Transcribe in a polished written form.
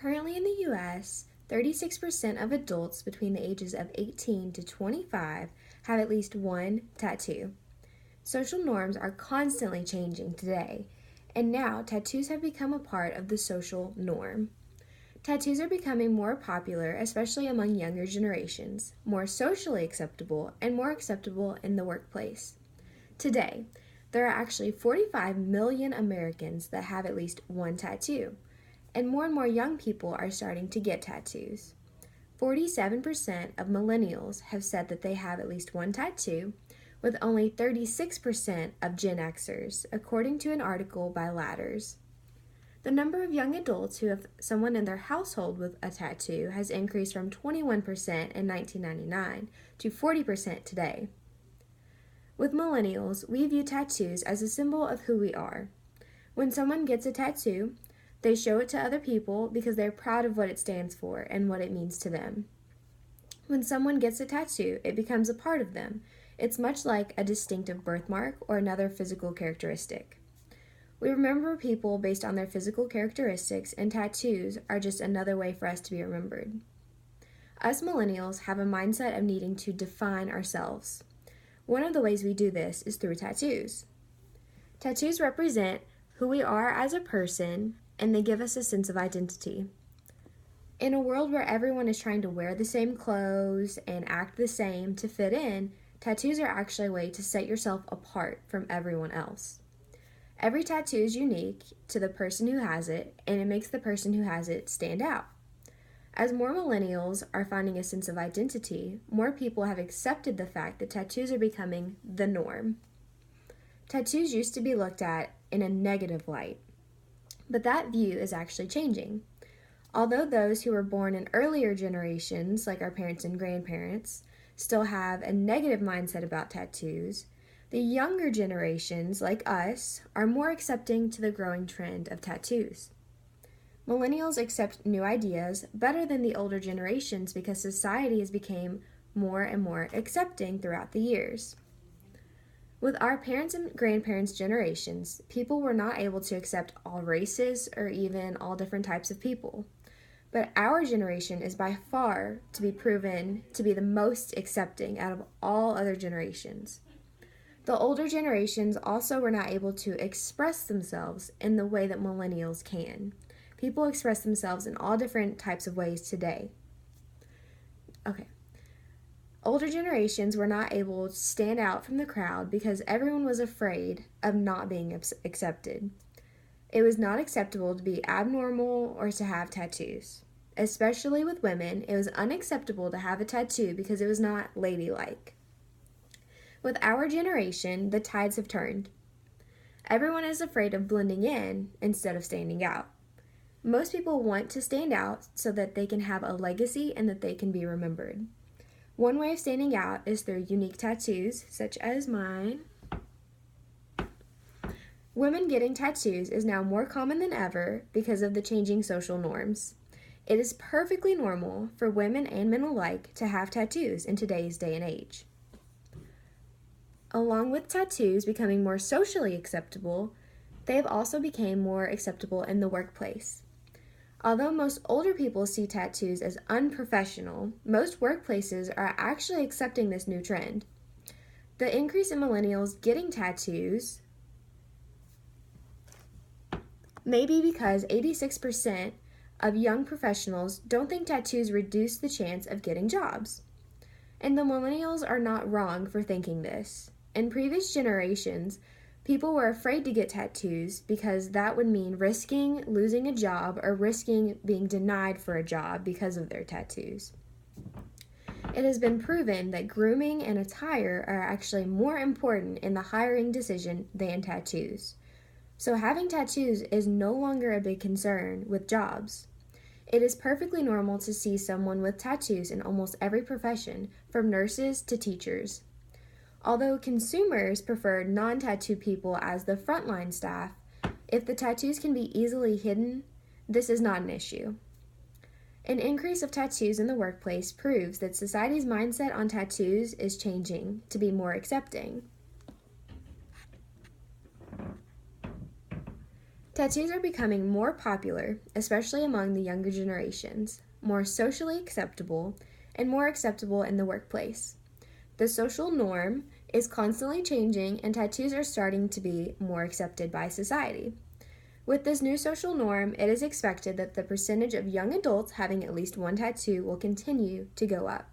Currently in the US, 36% of adults between the ages of 18 to 25 have at least one tattoo. Social norms are constantly changing today, and now tattoos have become a part of the social norm. Tattoos are becoming more popular, especially among younger generations, more socially acceptable, and more acceptable in the workplace. Today, there are actually 45 million Americans that have at least one tattoo, and more young people are starting to get tattoos. 47% of millennials have said that they have at least one tattoo, with only 36% of Gen Xers, according to an article by Ladders. The number of young adults who have someone in their household with a tattoo has increased from 21% in 1999 to 40% today. With millennials, we view tattoos as a symbol of who we are. When someone gets a tattoo, they show it to other people because they're proud of what it stands for and what it means to them. When someone gets a tattoo, it becomes a part of them. It's much like a distinctive birthmark or another physical characteristic. We remember people based on their physical characteristics, and tattoos are just another way for us to be remembered. Us millennials have a mindset of needing to define ourselves. One of the ways we do this is through tattoos. Tattoos represent who we are as a person, and they give us a sense of identity. In a world where everyone is trying to wear the same clothes and act the same to fit in, tattoos are actually a way to set yourself apart from everyone else. Every tattoo is unique to the person who has it, and it makes the person who has it stand out. As more millennials are finding a sense of identity, more people have accepted the fact that tattoos are becoming the norm. Tattoos used to be looked at in a negative light, but that view is actually changing. Although those who were born in earlier generations, like our parents and grandparents, still have a negative mindset about tattoos, the younger generations, like us, are more accepting to the growing trend of tattoos. Millennials accept new ideas better than the older generations because society has become more and more accepting throughout the years. With our parents' and grandparents' generations, people were not able to accept all races or even all different types of people. But our generation is by far to be proven to be the most accepting out of all other generations. The older generations also were not able to express themselves in the way that millennials can. People express themselves in all different types of ways today. Older generations were not able to stand out from the crowd because everyone was afraid of not being accepted. It was not acceptable to be abnormal or to have tattoos. Especially with women, it was unacceptable to have a tattoo because it was not ladylike. With our generation, the tides have turned. Everyone is afraid of blending in instead of standing out. Most people want to stand out so that they can have a legacy and that they can be remembered. One way of standing out is through unique tattoos, such as mine. Women getting tattoos is now more common than ever because of the changing social norms. It is perfectly normal for women and men alike to have tattoos in today's day and age. Along with tattoos becoming more socially acceptable, they have also become more acceptable in the workplace. Although most older people see tattoos as unprofessional, most workplaces are actually accepting this new trend. The increase in millennials getting tattoos may be because 86% of young professionals don't think tattoos reduce the chance of getting jobs. And the millennials are not wrong for thinking this. In previous generations, people were afraid to get tattoos because that would mean risking losing a job or risking being denied for a job because of their tattoos. It has been proven that grooming and attire are actually more important in the hiring decision than tattoos. So having tattoos is no longer a big concern with jobs. It is perfectly normal to see someone with tattoos in almost every profession, from nurses to teachers. Although consumers prefer non-tattoo people as the frontline staff, if the tattoos can be easily hidden, this is not an issue. An increase of tattoos in the workplace proves that society's mindset on tattoos is changing to be more accepting. Tattoos are becoming more popular, especially among the younger generations, more socially acceptable, and more acceptable in the workplace. The social norm is constantly changing, and tattoos are starting to be more accepted by society. With this new social norm, it is expected that the percentage of young adults having at least one tattoo will continue to go up.